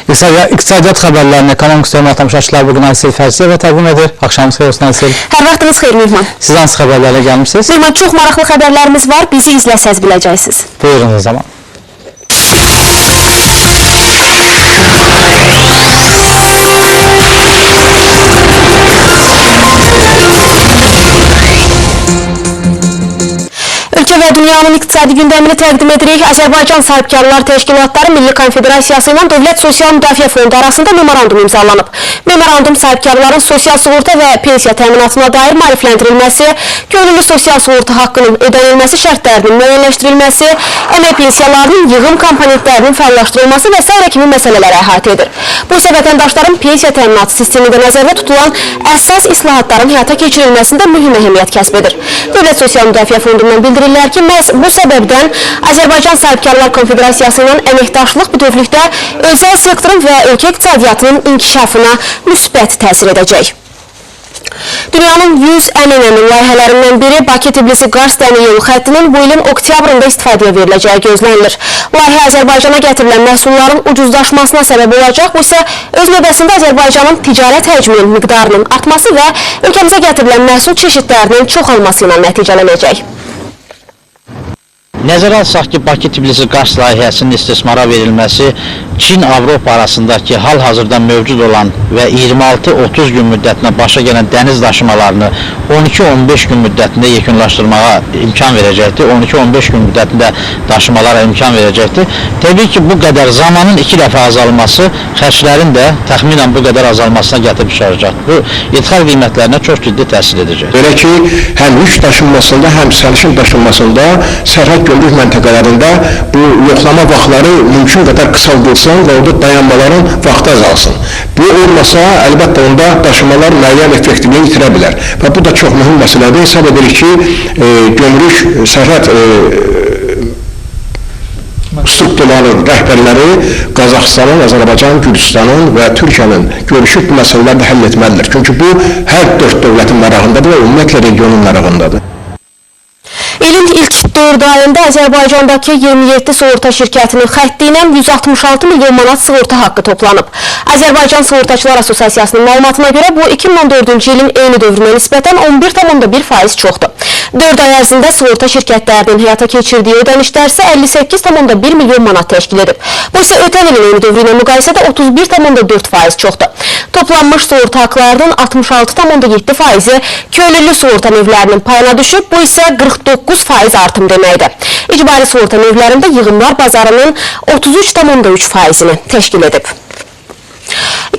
İqtisadiyyat xəbərlərini ekonomik istiqamət tamaşaçılar bugün Aysel Fərziyeva təqdim edir. Axşamınız xeyir olsun Aysel. Hər vaxtınız xeyir Mehman. Siz hansı xəbərlərlə gəlmişsiniz? Mehman, çox maraqlı xəbərlərimiz var. Bizi izləsəz biləcəksiniz. Buyurun o zaman. Ölkə və dünyanın iqtisadi gündəmini təqdim edirik. Azərbaycan Sahibkarlar Təşkilatları Milli Konfederasiyası ilə Dövlət Sosial Müdafiə Fondu arasında memorandum imzalanıb. Memorandum sahibkarların sosial sığorta və pensiya təminatına dair maarifləndirilməsi, könüllü sosial sığorta haqqının ödənilməsi şərtlərinin müəyyənləşdirilməsi, əmək pensiyalarının yığım komponentlərinin fəallaşdırılması və s. kimi məsələləri əhatə edir. Bu isə vətəndaşların pensiya təminatı sistemində nəzərdə tutulan əsas islahatların həyata keçirilməsində mühüm əhəmiyyət kəsb edir. Dövlət Sosial Müdafiə Fondundan bildirirlər ki, məhz bu səbəbdən Azərbaycan Sahibkarlar Konfederasiyası ilə əməkdaşlıq bütövlükdə özəl sektorun və ölkə iqtisadiyyatının inkişafına müsbət təsir edəcək. Dünyanın 100 ən önəmli layihələrindən biri Bakı-Tbilisi-Qars dəmir yolu xəttinin bu ilin oktyabrında istifadəyə veriləcəyi gözlənilir. Layihə Azərbaycana gətirilən məhsulların ucuzlaşmasına səbəb olacaq. Bu isə öz növbəsində Azərbaycanın ticarət həcminin miqdarının artması və ölkəmizə gətirilən məhsul çeşidlərinin çoxalması ilə nəticələnəcək. Nəzərə alsaq ki, Bakı-Tbilisi-Qars layihəsinin istismara verilməsi Çin-Avropa arasındakı hal-hazırda mövcud olan və 26-30 gün müddətinə başa gələn dəniz daşımalarını 12-15 gün müddətində yekunlaşdırmağa imkan verəcəkdir. 12-15 gün müddətində daşımalara imkan verəcəkdir. Təbii ki, bu qədər zamanın 2 dəfə azalması xərclərin də təxminən bu qədər azalmasına gətirib çıxaracaq. Bu, ithal qiymətlərinə çox ciddi təsir edəcək. Belə ki, həm yük daşınmasında, həm sərnişin daşınmasında sərhəd gömrük məntəqələrində bu yoxlama vaxtları mümkün qədər qısaldılsın və orada dayanmaların vaxtı azalsın. Bu olmasa, əlbəttə onda daşımalar müəyyən effektivliyi itirə bilər. Və bu da çox mühüm məsələdir. Hesab edilir ki, gömrük sərhəd strukturların rəhbərləri Qazaxıstanın, Azərbaycanın, Gürcüstanın və Türkiyənin görüşüb bu məsələləri həll etməlidir. Çünki bu hər 4 dövlətin marağındadır və ümumiyyətlə regionun marağındadır. İlin ilk 4 ayında Azərbaycandakı 27 sığorta şirkətinin xətti ilə 166 milyon manat sığorta haqqı toplanıb. Azərbaycan Sığortaçılar Asosiasiyasının məlumatına görə bu 2014-cü ilin eyni dövrünə nisbətən 11,1% çoxdur. 4 ay ərzində sığorta şirkətlərinin həyata keçirdiyi ödənişlər isə 58,1 milyon manat təşkil edib. Bu isə ötən ilin eyni dövrü ilə müqayisədə 31,4% çoxdur. Toplanmış sığorta haqlarının 66,7%-i könüllü sığorta növlərinin payına düşüb, bu isə 49% artım deməkdir. İcbari sığorta növlərində yığımlar bazarının 33,3%-ni təşkil edib.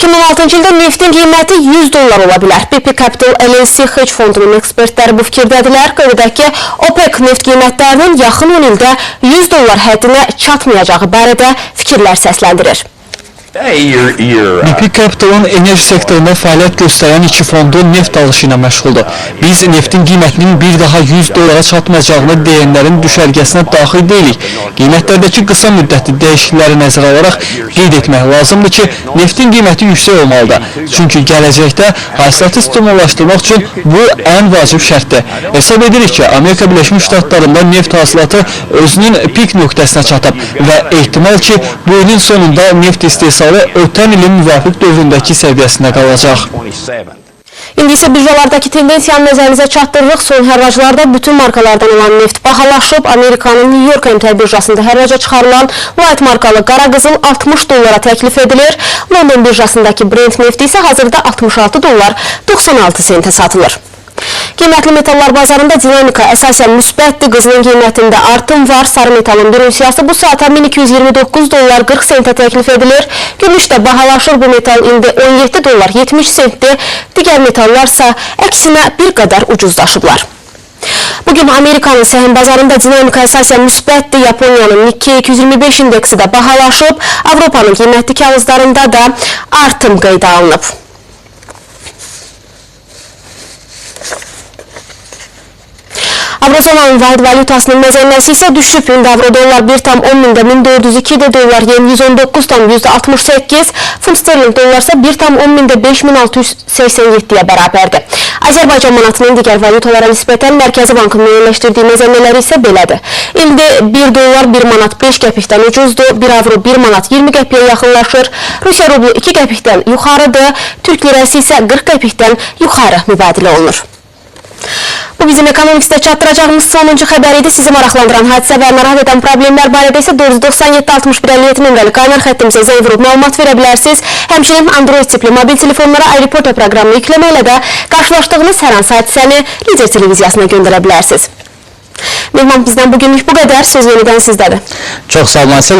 2016-cı ildə neftin qiyməti $100 ola bilər. BP Capital LLC Hedge fondunun ekspertləri bu fikirdədirlər. Qeydədək ki, OPEC neft qiymətlərinin yaxın 10 ildə $100 həddinə çatmayacağı barədə fikirlər səsləndirir. BP Capital'ın enerji sektorunda fəaliyyət göstərən 2 fondu neft alışı ilə məşğuldur. Biz neftin qiymətinin bir daha $100 çatmayacağını deyənlərin düşərgəsinə daxil deyilik. Qiymətlərdəki qısa müddətli dəyişiklikləri nəzərə alaraq qeyd etmək lazımdır ki, neftin qiyməti yüksək olmalıdır. Çünki gələcəkdə hasilatı stimullaşdırmaq üçün bu ən vacib şərtdir. Hesab edirik ki, Amerika Birləşmiş Ştatlarında neft hasilatı özünün pik nöqtəsinə çatıb və ehtimal ki, bu ilin sonunda neft istehsalı ötən ilin müvafiq dövründəki səviyyəsində qalacaq. İndi isə birjalardakı tendensiyanı nəzərinizə çatdırırıq. Son hərraclarda bütün markalardan olan neft bahalaşıb. Amerikanın New York əmtəl birjasında hərraca çıxarılan light markalı qara qızıl $60 təklif edilir. London birjasındakı Brent nefti isə hazırda $66.96 satılır. Qiymətli metallar bazarında dinamika əsasən müsbətdir. Qızılın qiymətində artım var. Sarı metalın bir unsiyası bu saata $1229.40 təklif edilir. Gümüş də bahalaşır. Bu metal indi $17.70. Digər metallarsa əksinə bir qədər ucuzlaşıblar. Bugün Amerikanın səhəm bazarında dinamika əsasən müsbətdir. Yaponiyanın Nikkei 225 indeksi də bahalaşıb. Avropanın qiymətli kağızlarında da artım qeydə alınıb. Avrozonanın vahid valyutasının məzənnəsi isə düşüb. Avro dollar 1,10 $1402 yen 119,68, funt sterling dollar isə 1,10 $5687-yə bərabərdir. Azərbaycan manatının digər valyutalara nisbətən Mərkəzi Bankın müəyyənləşdirdiyi məzənələri isə belədir. İndi 1 dollar 1 manat 5 qəpikdən ucuzdur, 1 avro 1 manat 20 qəpiyə yaxınlaşır, Rusiya rublu 2 qəpikdən yuxarıdır, Türk lirəsi isə 40 qəpikdən yuxarı mübadilə olunur. Bu bizim Ekonomikstə çatdıracağımız sonuncu xəbər idi. Sizi maraqlandıran hadisə və narahat edən problemlər barədə isə 497-61-57 nömrəli qaynar xəttimizə zəng vurub məlumat verə bilərsiniz. Həmçinin Android tipli mobil telefonlara iReporter proqramını yükləməklə də qarşılaşdığınız hər hansı hadisəni Lider televiziyasına göndərə bilərsiniz. Mehman, bizdən bugünlük bu qədər. Söz yenidən sizdədir. Çox sağ olun.